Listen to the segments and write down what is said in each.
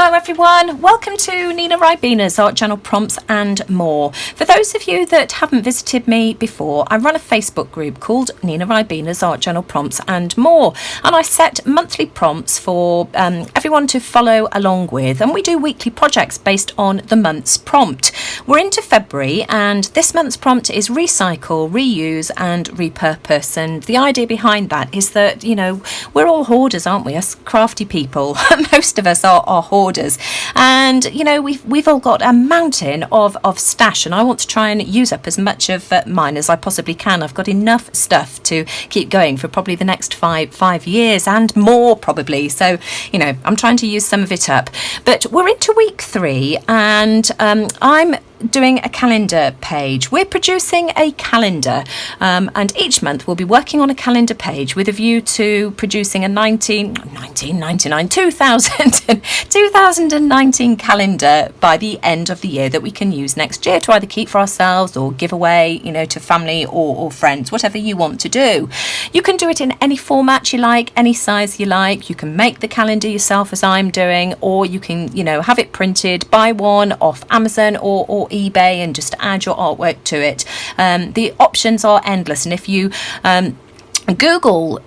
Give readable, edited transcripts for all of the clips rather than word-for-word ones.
Hello everyone, welcome to Nina Ribena's Art Journal Prompts and More. For those of you that haven't visited me before, I run a Facebook group called Nina Ribena's Art Journal Prompts and More, and I set monthly prompts for everyone to follow along with, and we do weekly projects based on the month's prompt. We're into February and this month's prompt is recycle, reuse and repurpose, and the idea behind that is that, you know, we're all hoarders, aren't we, us crafty people. Most of us are hoarders, and you know, we've all got a mountain of stash, and I want to try and use up as much of mine as I possibly can. I've got enough stuff to keep going for probably the next five years and more probably, so you know, I'm trying to use some of it up. But we're into week 3 and I'm doing a calendar page. We're producing a calendar, and each month we'll be working on a calendar page with a view to producing a 2019 calendar by the end of the year that we can use next year to either keep for ourselves or give away, you know, to family or friends, whatever you want to do. You can do it in any format you like, any size you like. You can make the calendar yourself as I'm doing, or you can, you know, have it printed, buy one off Amazon or eBay and just add your artwork to it. The options are endless, and if you Google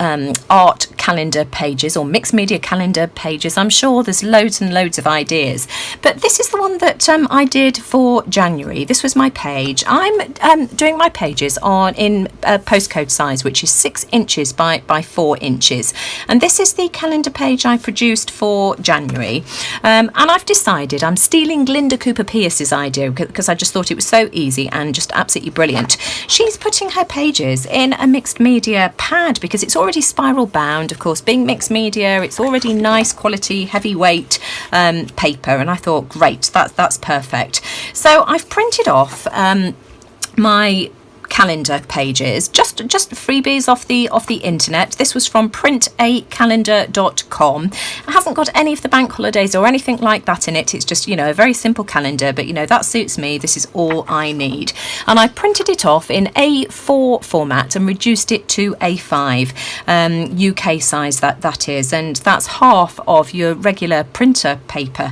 art calendar pages or mixed media calendar pages, I'm sure there's loads and loads of ideas, but this is the one that I did for January. This was my page. I'm doing my pages in postcode size, which is 6 inches by 4 inches, and this is the calendar page I produced for January. And I've decided I'm stealing Linda Cooper Pierce's idea because I just thought it was so easy and just absolutely brilliant. She's putting her pages in a mixed media pad because it's already spiral bound. Of course, being mixed media, it's already nice quality heavyweight paper, and I thought, great, that's perfect. So I've printed off my calendar pages, just freebies off the internet. This was from printacalendar.com. It hasn't got any of the bank holidays or anything like that in it. It's just, you know, a very simple calendar, but you know, that suits me. This is all I need, and I printed it off in A4 format and reduced it to A5 UK size, that is, and that's half of your regular printer paper.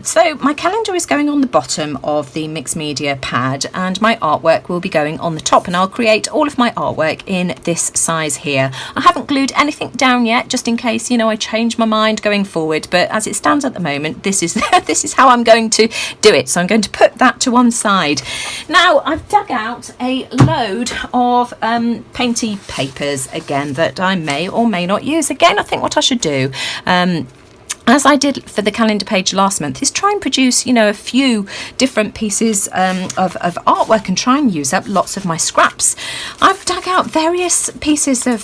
So my calendar is going on the bottom of the mixed media pad, and my artwork will be going on the top, and I'll create all of my artwork in this size here. I haven't glued anything down yet, just in case, you know, I change my mind going forward, but as it stands at the moment, this is this is how I'm going to do it. So I'm going to put that to one side. Now I've dug out a load of painty papers again that I may or may not use. Again, I think what I should do, as I did for the calendar page last month, is try and produce, you know, a few different pieces of artwork and try and use up lots of my scraps. I've dug out various pieces of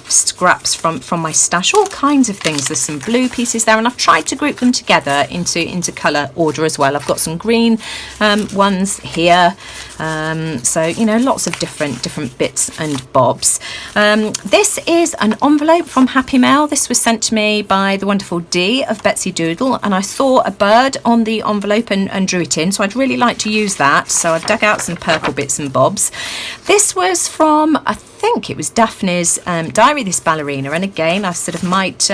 scraps from my stash, all kinds of things. There's some blue pieces there, and I've tried to group them together into colour order as well. I've got some green ones here, so you know, lots of different bits and bobs. This is an envelope from Happy Mail. This was sent to me by the wonderful D of Betsy Doodle, and I saw a bird on the envelope and drew it in, so I'd really like to use that. So I've dug out some purple bits and bobs. This was from, I think it was Daphne's diary, this ballerina, and again I sort of might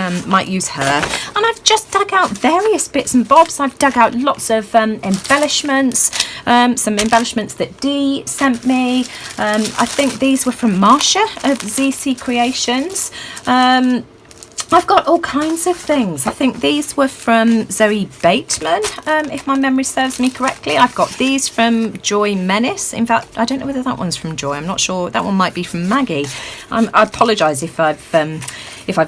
use her. And I've just dug out various bits and bobs. I've dug out lots of embellishments, some embellishments that Dee sent me. I think these were from Marsha of ZC Creations. I've got all kinds of things. I think these were from Zoe Bateman, if my memory serves me correctly. I've got these from Joy Menace. In fact, I don't know whether that one's from Joy. I'm not sure. That one might be from Maggie. I apologise if I've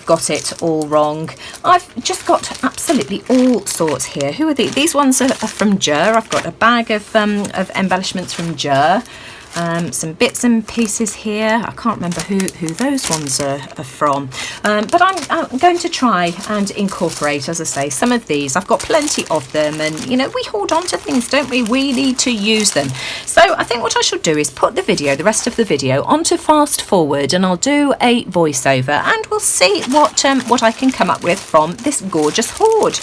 got it all wrong. I've just got absolutely all sorts here. Who are these? These ones are from Jer. I've got a bag of embellishments from Jer. Some bits and pieces here. I can't remember who those ones are from, but I'm going to try and incorporate, as I say, some of these. I've got plenty of them, and you know, we hold on to things, don't we? We need to use them. So I think what I should do is put the rest of the video onto fast forward, and I'll do a voiceover, and we'll see what I can come up with from this gorgeous hoard.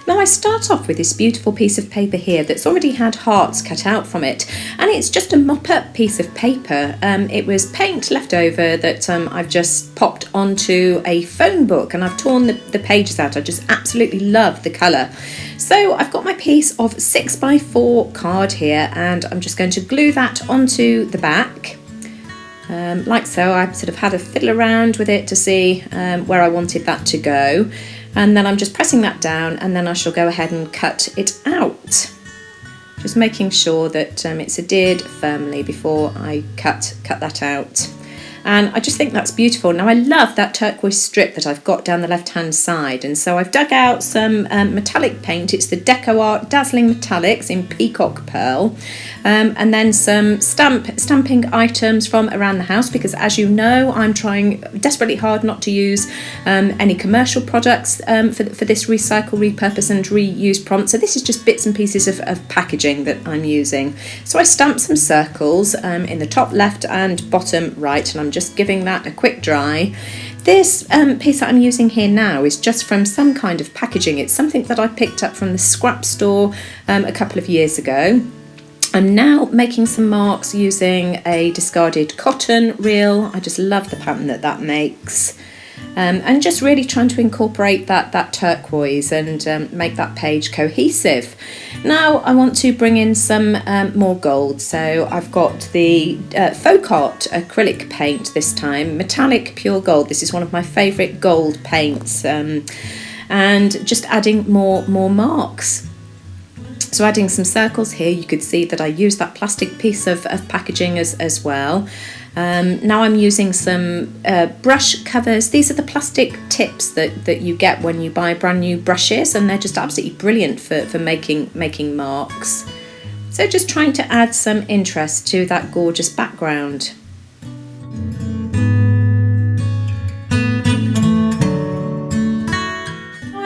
Now I start off with this beautiful piece of paper here that's already had hearts cut out from it, and it's just a mop-up piece of paper. It was paint left over that I've just popped onto a phone book, and I've torn the pages out. I just absolutely love the colour. So I've got my piece of 6x4 card here, and I'm just going to glue that onto the back. Like so. I sort of had a fiddle around with it to see where I wanted that to go, and then I'm just pressing that down, and then I shall go ahead and cut it out, just making sure that it's adhered firmly before I cut that out. And I just think that's beautiful. Now I love that turquoise strip that I've got down the left hand side, and so I've dug out some metallic paint. It's the Deco Art Dazzling Metallics in Peacock Pearl, and then some stamping items from around the house, because as you know, I'm trying desperately hard not to use any commercial products for this recycle, repurpose and reuse prompt. So this is just bits and pieces of packaging that I'm using. So I stamped some circles in the top left and bottom right, and I'm just giving that a quick dry. This piece that I'm using here now is just from some kind of packaging. It's something that I picked up from the scrap store a couple of years ago. I'm now making some marks using a discarded cotton reel. I just love the pattern that makes. And just really trying to incorporate that turquoise and make that page cohesive. Now I want to bring in some more gold, so I've got the Folk Art acrylic paint this time, metallic pure gold. This is one of my favourite gold paints, and just adding more marks. So adding some circles here, you could see that I used that plastic piece of packaging as well. Now I'm using some brush covers. These are the plastic tips that you get when you buy brand new brushes, and they're just absolutely brilliant for making marks. So just trying to add some interest to that gorgeous background.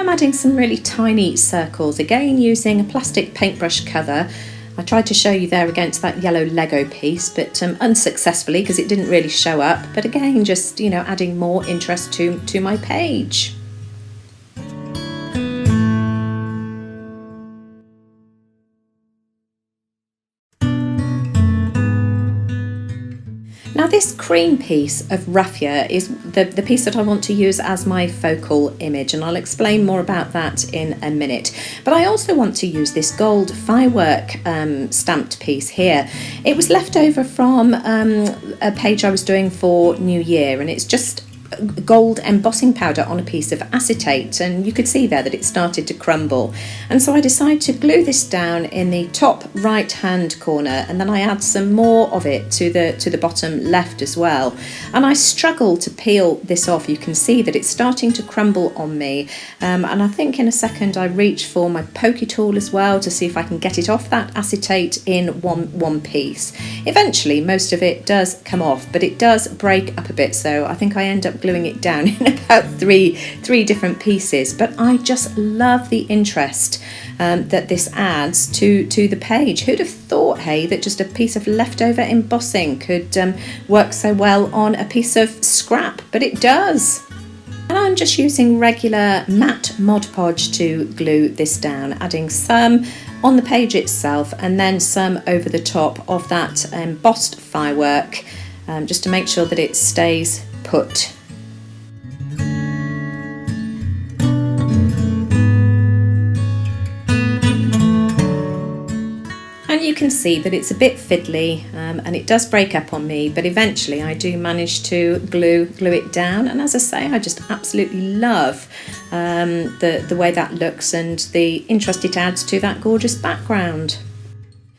Adding some really tiny circles, again using a plastic paintbrush cover. I tried to show you there against that yellow Lego piece, but unsuccessfully, because it didn't really show up. But again, just adding more interest to my page. Now this cream piece of raffia is the piece that I want to use as my focal image, and I'll explain more about that in a minute. But I also want to use this gold firework stamped piece here. It was left over from a page I was doing for New Year, and it's just gold embossing powder on a piece of acetate, and you could see there that it started to crumble, and so I decided to glue this down in the top right hand corner, and then I add some more of it to the bottom left as well, and I struggle to peel this off. You can see that it's starting to crumble on me, and I think in a second I reach for my pokey tool as well to see if I can get it off that acetate in one piece. Eventually most of it does come off, but it does break up a bit, so I think I end up gluing it down in about three different pieces. But I just love the interest that this adds to the page. Who'd have thought, hey, that just a piece of leftover embossing could work so well on a piece of scrap? But it does. And I'm just using regular matte Mod Podge to glue this down, adding some on the page itself and then some over the top of that embossed firework, just to make sure that it stays put. And you can see that it's a bit fiddly, and it does break up on me, but eventually I do manage to glue it down. And as I say, I just absolutely love the way that looks and the interest it adds to that gorgeous background.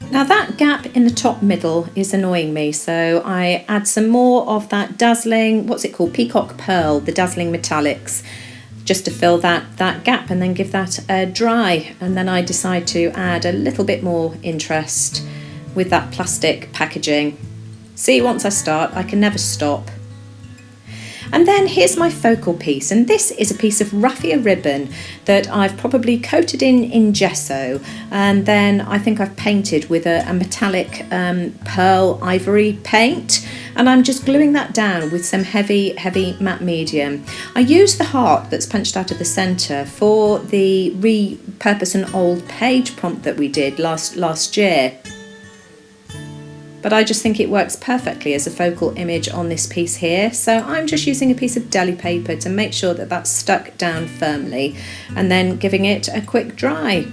Now that gap in the top middle is annoying me, so I add some more of that dazzling, what's it called, Peacock Pearl, the dazzling metallics, just to fill that gap and then give that a dry. And then I decide to add a little bit more interest with that plastic packaging. See, once I start, I can never stop. And then here's my focal piece, and this is a piece of raffia ribbon that I've probably coated in gesso, and then I think I've painted with a metallic pearl ivory paint, and I'm just gluing that down with some heavy matte medium. I used the heart that's punched out of the centre for the Repurpose an old page prompt that we did last year. But I just think it works perfectly as a focal image on this piece here. So I'm just using a piece of deli paper to make sure that that's stuck down firmly, and then giving it a quick dry.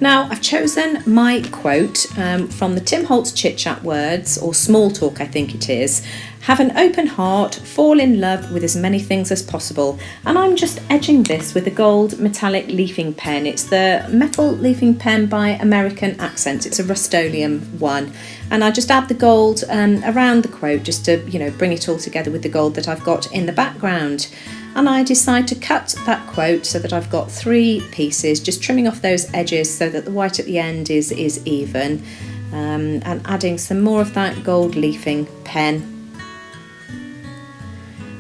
Now I've chosen my quote from the Tim Holtz Chit Chat words, or Small Talk I think it is. Have an open heart, fall in love with as many things as possible. And I'm just edging this with a gold metallic leafing pen. It's the metal leafing pen by American Accents. It's a Rust-Oleum one. And I just add the gold around the quote just to, bring it all together with the gold that I've got in the background. And I decide to cut that quote so that I've got 3 pieces, just trimming off those edges so that the white at the end is even, and adding some more of that gold leafing pen.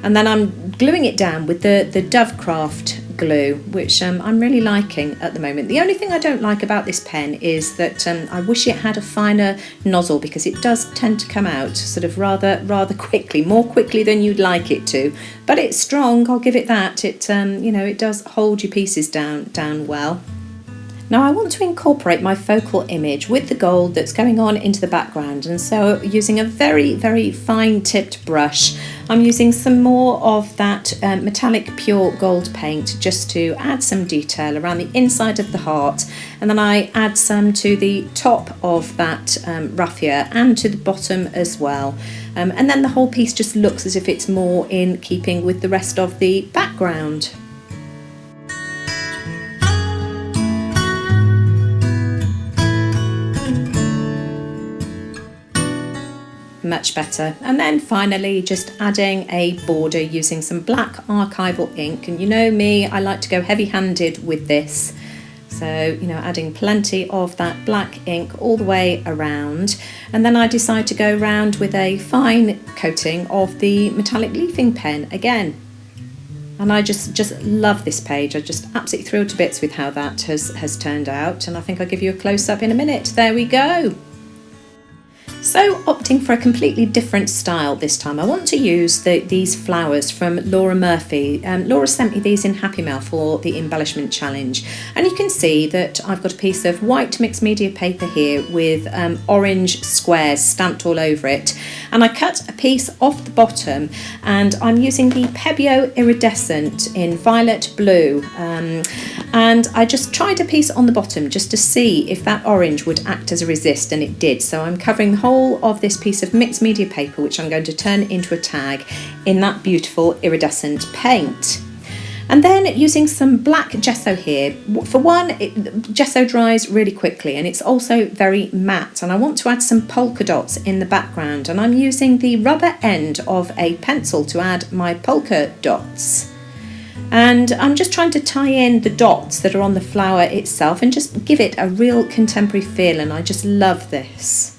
And then I'm gluing it down with the Dovecraft glue, which I'm really liking at the moment. The only thing I don't like about this pen is that I wish it had a finer nozzle, because it does tend to come out sort of rather quickly, more quickly than you'd like it to. But it's strong, I'll give it that. It it does hold your pieces down well. Now I want to incorporate my focal image with the gold that's going on into the background, and so using a very fine tipped brush, I'm using some more of that metallic pure gold paint just to add some detail around the inside of the heart, and then I add some to the top of that raffia and to the bottom as well, and then the whole piece just looks as if it's more in keeping with the rest of the background. Much better. And then finally just adding a border using some black archival ink, and you know me, I like to go heavy-handed with this, so adding plenty of that black ink all the way around, and then I decide to go around with a fine coating of the metallic leafing pen again. And I just love this page. I'm just absolutely thrilled to bits with how that has turned out, and I think I'll give you a close-up in a minute. There we go. So opting for a completely different style this time, I want to use these flowers from Laura Murphy. Laura sent me these in Happy Mail for the embellishment challenge, and you can see that I've got a piece of white mixed media paper here with orange squares stamped all over it, and I cut a piece off the bottom, and I'm using the Pebeo Iridescent in violet blue, and I just tried a piece on the bottom just to see if that orange would act as a resist, and it did. So I'm covering the whole of this piece of mixed media paper, which I'm going to turn into a tag, in that beautiful iridescent paint. And then using some black gesso here. For one, gesso dries really quickly, and it's also very matte, and I want to add some polka dots in the background, and I'm using the rubber end of a pencil to add my polka dots. And I'm just trying to tie in the dots that are on the flower itself and just give it a real contemporary feel, and I just love this.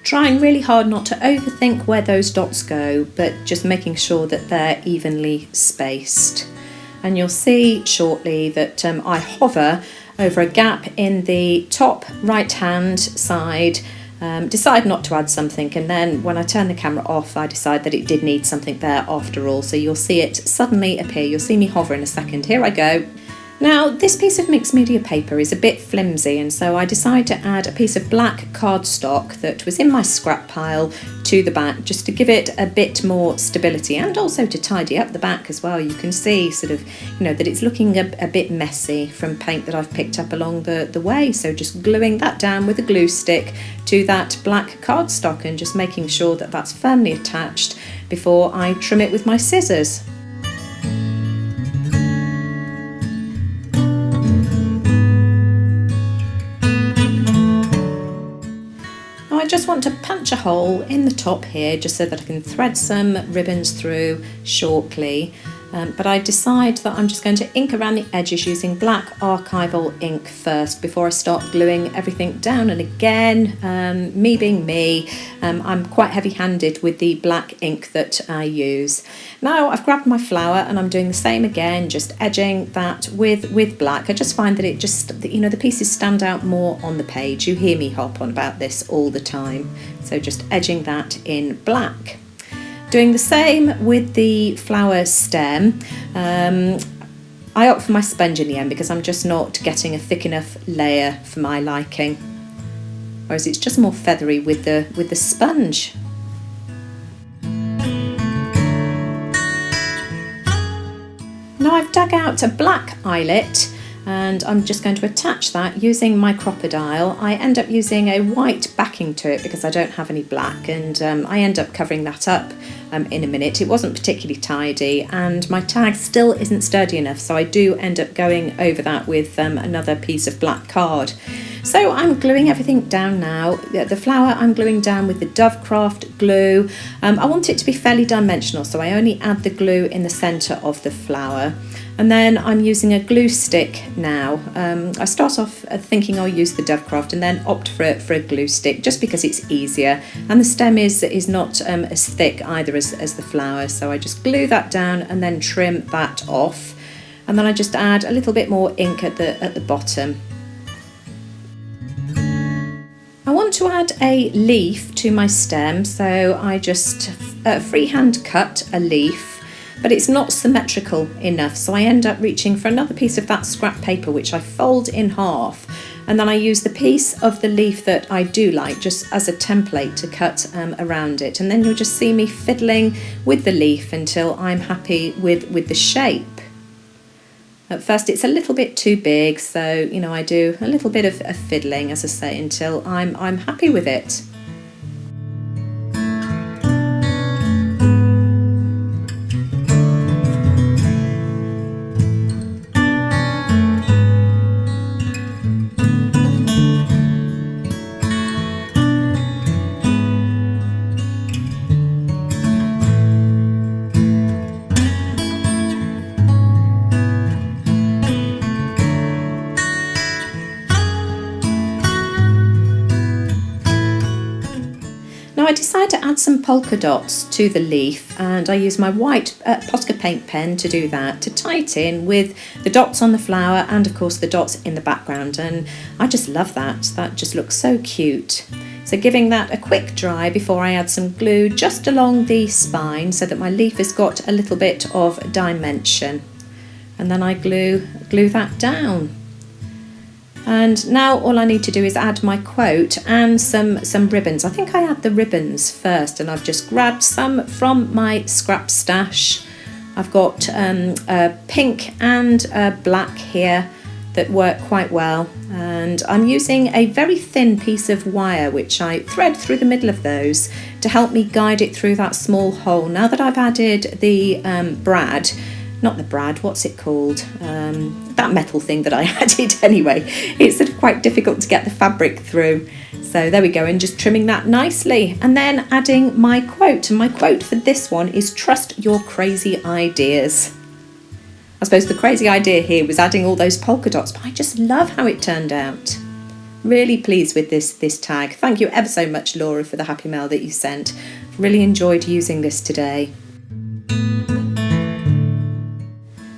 Trying really hard not to overthink where those dots go, but just making sure that they're evenly spaced. And you'll see shortly that I hover over a gap in the top right hand side, decide not to add something, and then when I turn the camera off I decide that it did need something there after all, so you'll see it suddenly appear. You'll see me hover in a second. Here I go. Now this piece of mixed media paper is a bit flimsy, and so I decided to add a piece of black cardstock that was in my scrap pile to the back, just to give it a bit more stability and also to tidy up the back as well. You can see sort of, that it's looking a bit messy from paint that I've picked up along the way, so just gluing that down with a glue stick to that black cardstock and just making sure that that's firmly attached before I trim it with my scissors. just want to punch a hole in the top here just so that I can thread some ribbons through shortly. But I decide that I'm just going to ink around the edges using black archival ink first before I start gluing everything down. And again, me being me, I'm quite heavy-handed with the black ink that I use. Now I've grabbed my flower and I'm doing the same again, just edging that with black. I just find that it just, you know, the pieces stand out more on the page. You hear me hop on about this all the time. So just edging that in black. Doing the same with the flower stem. I opt for my sponge in the end because I'm just not getting a thick enough layer for my liking. Whereas it's just more feathery with the sponge. Now I've dug out a black eyelet and I'm just going to attach that using my crocodile. I end up using a white backing to it because I don't have any black, and I end up covering that up in a minute. It wasn't particularly tidy and my tag still isn't sturdy enough, so I do end up going over that with another piece of black card. So I'm gluing everything down now. The flower I'm gluing down with the Dovecraft glue. I want it to be fairly dimensional, so I only add the glue in the centre of the flower. And then I'm using a glue stick now. I start off thinking I'll use the Dovecraft and then opt for a glue stick just because it's easier. And the stem is not as thick either as the flower. So I just glue that down and then trim that off. And then I just add a little bit more ink at the bottom. I want to add a leaf to my stem, so I just freehand cut a leaf, but it's not symmetrical enough, so I end up reaching for another piece of that scrap paper which I fold in half, and then I use the piece of the leaf that I do like just as a template to cut around it, and then you'll just see me fiddling with the leaf until I'm happy with the shape. At first it's a little bit too big, so you know I do a little bit of fiddling, as I say, until I'm happy with it. Now I decide to add some polka dots to the leaf, and I use my white Posca paint pen to do that, to tie it in with the dots on the flower and of course the dots in the background, and I just love that. That just looks so cute. So giving that a quick dry before I add some glue just along the spine so that my leaf has got a little bit of dimension, and then I glue that down. And now all I need to do is add my quote and some ribbons. I think I add the ribbons first, and I've just grabbed some from my scrap stash. I've got pink and black here that work quite well, and I'm using a very thin piece of wire which I thread through the middle of those to help me guide it through that small hole. Now that I've added the what's it called? That metal thing that I added anyway. It's sort of quite difficult to get the fabric through. So there we go, and just trimming that nicely. And then adding my quote. And my quote for this one is "Trust your crazy ideas." I suppose the crazy idea here was adding all those polka dots, but I just love how it turned out. Really pleased with this tag. Thank you ever so much, Laura, for the happy mail that you sent. Really enjoyed using this today.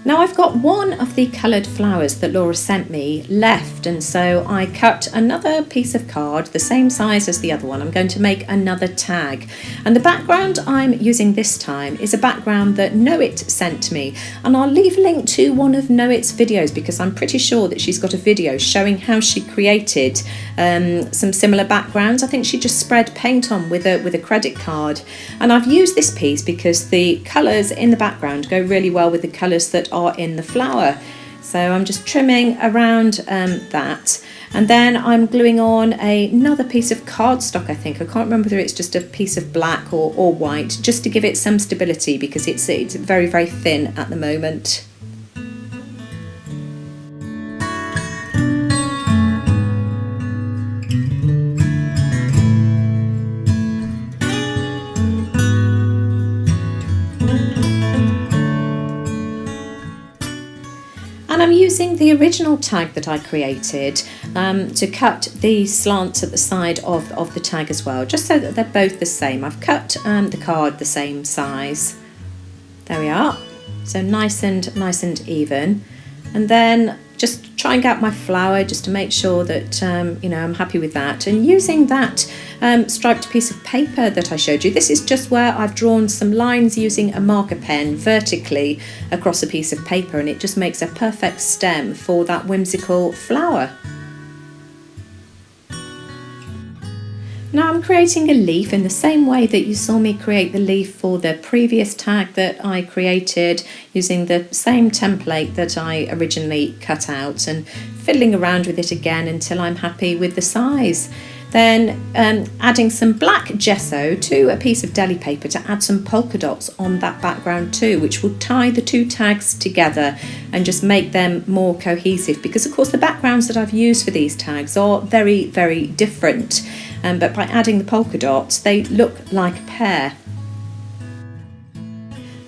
Now I've got one of the coloured flowers that Laura sent me left, and so I cut another piece of card the same size as the other one. I'm going to make another tag, and the background I'm using this time is a background that Noit sent me, and I'll leave a link to one of Noit's videos because I'm pretty sure that she's got a video showing how she created some similar backgrounds. I think she just spread paint on with a credit card, and I've used this piece because the colours in the background go really well with the colours that are in the flower. So I'm just trimming around that, and then I'm gluing on another piece of cardstock. I can't remember whether it's just a piece of black or white, just to give it some stability because it's very, very thin at the moment. And I'm using the original tag that I created to cut the slants at the side of the tag as well, just so that they're both the same. I've cut the card the same size. There we are. So nice and even. And then just trying out my flower just to make sure that I'm happy with that. And using that striped piece of paper that I showed you, this is just where I've drawn some lines using a marker pen vertically across a piece of paper, and it just makes a perfect stem for that whimsical flower. Now I'm creating a leaf in the same way that you saw me create the leaf for the previous tag that I created, using the same template that I originally cut out and fiddling around with it again until I'm happy with the size. Then adding some black gesso to a piece of deli paper to add some polka dots on that background too, which will tie the two tags together and just make them more cohesive, because of course the backgrounds that I've used for these tags are very, very different. But by adding the polka dots, they look like a pair.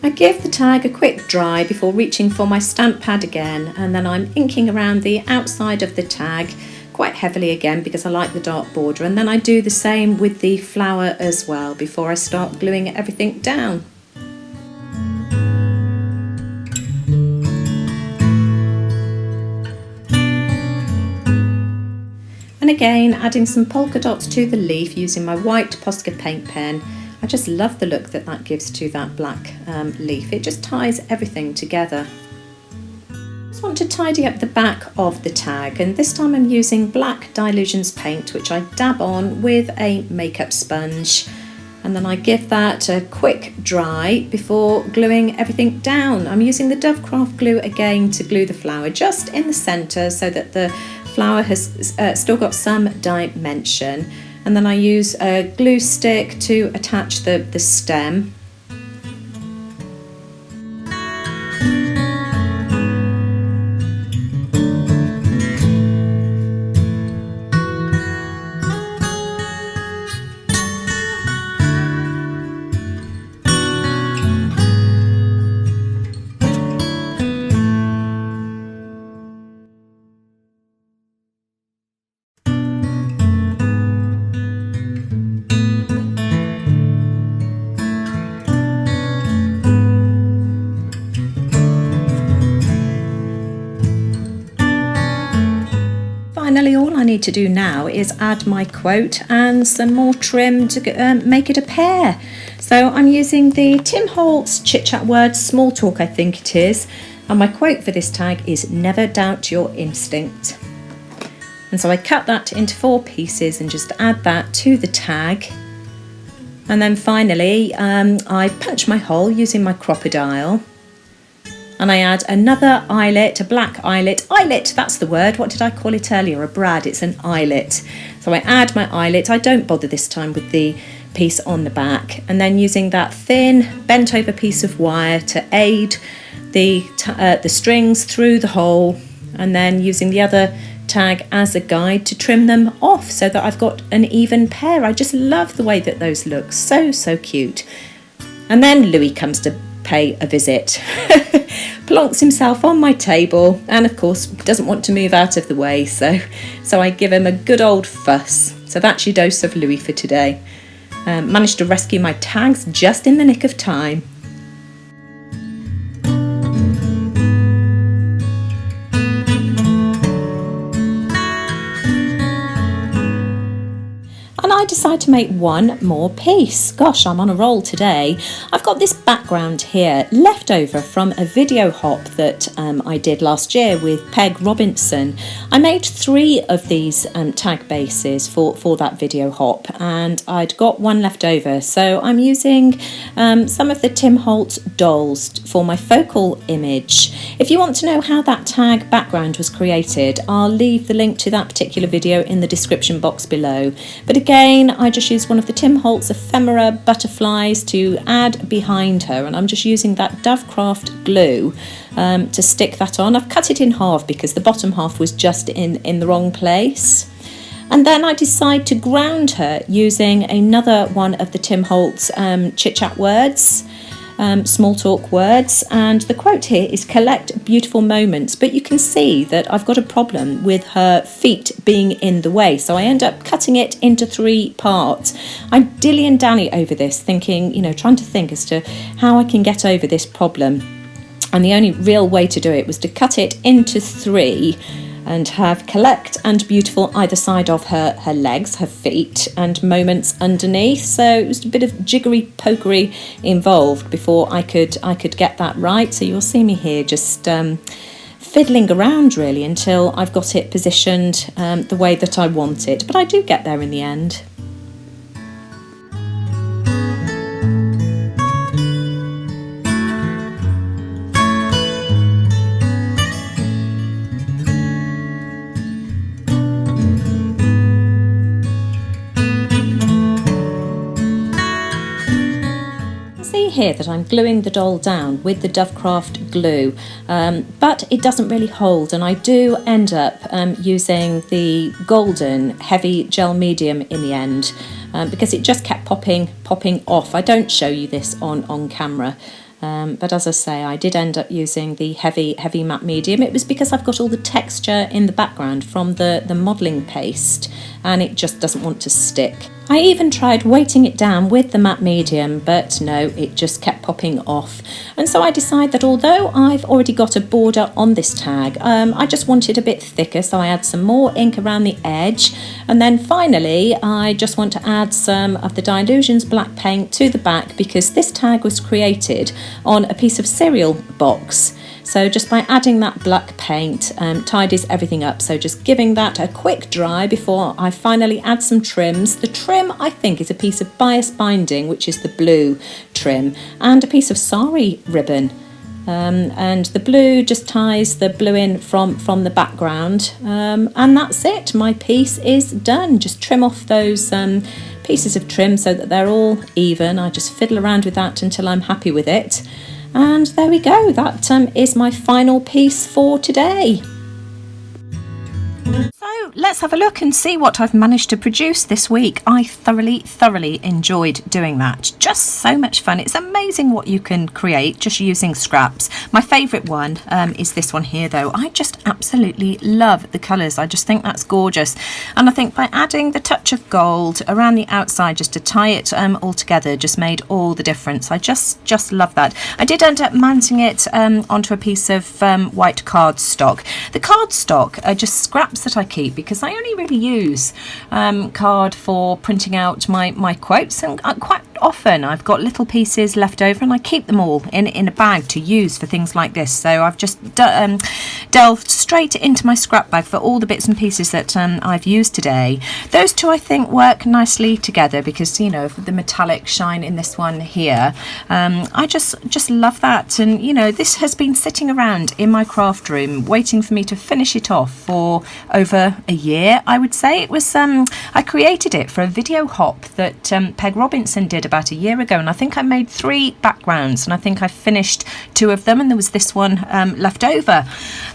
I give the tag a quick dry before reaching for my stamp pad again, and then I'm inking around the outside of the tag quite heavily again because I like the dark border, and then I do the same with the flower as well before I start gluing everything down. And again, adding some polka dots to the leaf using my white Posca paint pen. I just love the look that that gives to that black leaf. It just ties everything together. I just want to tidy up the back of the tag, and this time I'm using black Dylusions paint, which I dab on with a makeup sponge. And then I give that a quick dry before gluing everything down. I'm using the Dovecraft glue again to glue the flower just in the centre so that the flower has still got some dimension, and then I use a glue stick to attach the stem. Finally, all I need to do now is add my quote and some more trim to make it a pear. So I'm using the Tim Holtz Chit Chat Words Small Talk, I think it is, and my quote for this tag is "Never doubt your instinct." And so I cut that into 4 pieces and just add that to the tag. And then finally I punch my hole using my crocodile. And I add another eyelet, a black eyelet. Eyelet, that's the word. What did I call it earlier? A brad, it's an eyelet. So I add my eyelet. I don't bother this time with the piece on the back. And then using that thin, bent over piece of wire to aid the strings through the hole. And then using the other tag as a guide to trim them off so that I've got an even pair. I just love the way that those look. So, so cute. And then Louis comes to pay a visit. Plonks himself on my table and of course doesn't want to move out of the way, so I give him a good old fuss. So that's your dose of Louis for today. Managed to rescue my tags just in the nick of time. And I decide to make one more piece. Gosh, I'm on a roll today. I've got this background here left over from a video hop that I did last year with Peg Robinson. I made 3 of these tag bases for that video hop, and I'd got one left over. So I'm using some of the Tim Holtz dolls for my focal image. If you want to know how that tag background was created, I'll leave the link to that particular video in the description box below. But again, I just used one of the Tim Holtz ephemera butterflies to add behind her, and I'm just using that Dovecraft glue to stick that on. I've cut it in half because the bottom half was just in the wrong place. And then I decide to ground her using another one of the Tim Holtz Chit Chat Words small talk words, and the quote here is collect beautiful moments, but you can see that I've got a problem with her feet being in the way, so I end up cutting it into 3 parts. I dilly and dally over this, thinking, trying to think as to how I can get over this problem, and the only real way to do it was to cut it into 3 and have collect and beautiful either side of her legs, her feet, and moments underneath. So it was a bit of jiggery pokery involved before I could get that right. So you'll see me here just fiddling around really until I've got it positioned the way that I want it. But I do get there in the end. Here that I'm gluing the doll down with the Dovecraft glue, but it doesn't really hold, and I do end up using the golden heavy gel medium in the end because it just kept popping off. I don't show you this on camera. But as I say, I did end up using the heavy matte medium. It was because I've got all the texture in the background from the modelling paste, and it just doesn't want to stick. I even tried weighting it down with the matte medium, but no, it just kept popping off. And so I decided that although I've already got a border on this tag, I just wanted a bit thicker, so I add some more ink around the edge. And then finally, I just want to add some of the Dylusions black paint to the back, because this tag was created on a piece of cereal box. So just by adding that black paint tidies everything up. So just giving that a quick dry before I finally add some trims. The trim, I think, is a piece of bias binding, which is the blue trim, and a piece of sari ribbon. And the blue just ties the blue in from the background. And that's it. My piece is done. Just trim off those pieces of trim so that they're all even. I just fiddle around with that until I'm happy with it. And there we go, that is my final piece for today. So let's have a look and see what I've managed to produce this week. I thoroughly enjoyed doing that. Just so much fun. It's amazing what you can create just using scraps. My favourite one is this one here though. I just absolutely love the colours. I just think that's gorgeous. And I think by adding the touch of gold around the outside just to tie it all together just made all the difference. I just love that. I did end up mounting it onto a piece of white cardstock. The cardstock are just scraps that I keep because I only really use card for printing out my quotes, and quite often I've got little pieces left over and I keep them all in a bag to use for things like this. So I've just delved straight into my scrap bag for all the bits and pieces that I've used today. Those two I think work nicely together because, you know, the metallic shine in this one here, I just love that. And you know, this has been sitting around in my craft room waiting for me to finish it off for over a year, I would say. It was I created it for a video hop that Peg Robinson did about a year ago, and I think I made 3 backgrounds, and I think I finished 2 of them, and there was this one left over.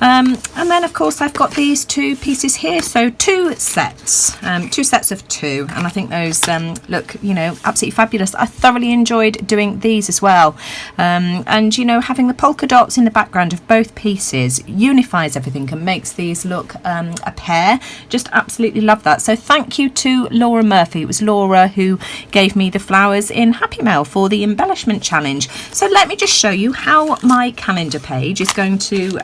And then of course I've got these 2 pieces here, so 2 sets of 2, and I think those look, you know, absolutely fabulous. I thoroughly enjoyed doing these as well, and you know, having the polka dots in the background of both pieces unifies everything and makes these look a pair. Just absolutely love that. So thank you to Laura Murphy. It was Laura who gave me the flowers in Happy Mail for the embellishment challenge. So let me just show you how my calendar page is going to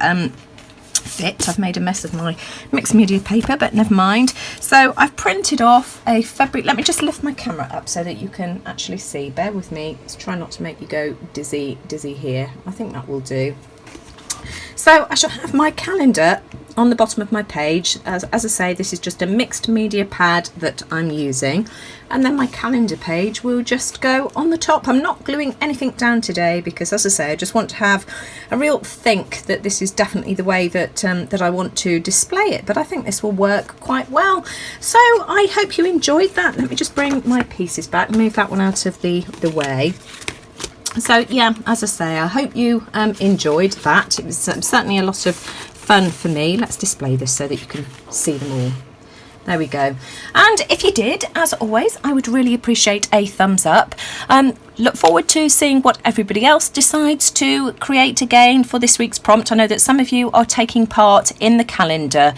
fit. I've made a mess of my mixed media paper, but never mind. So I've printed off a February, let me just lift my camera up so that you can actually see. Bear with me. Let's try not to make you go dizzy here. I think that will do. So I shall have my calendar on the bottom of my page. As I say, this is just a mixed media pad that I'm using, and then my calendar page will just go on the top. I'm not gluing anything down today because, as I say, I just want to have a real think that this is definitely the way that that I want to display it, but I think this will work quite well. So I hope you enjoyed that. Let me just bring my pieces back, move that one out of the way. So yeah, as I say, I hope you enjoyed that. It was certainly a lot of fun for me. Let's display this so that you can see them all. There we go. And if you did, as always, I would really appreciate a thumbs up. look forward to seeing what everybody else decides to create again for this week's prompt. I know that some of you are taking part in the calendar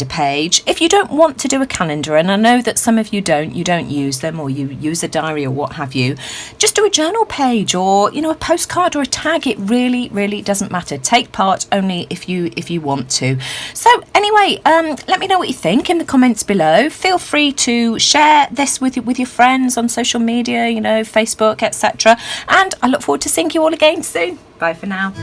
page. If you don't want to do a calendar, and I know that some of you don't use them, or you use a diary or what have you, just do a journal page, or a postcard or a tag. It really doesn't matter. Take part only if you want to. So anyway, let me know what you think in the comments below. Feel free to share this with your friends on social media, Facebook, etc. And I look forward to seeing you all again soon. Bye for now.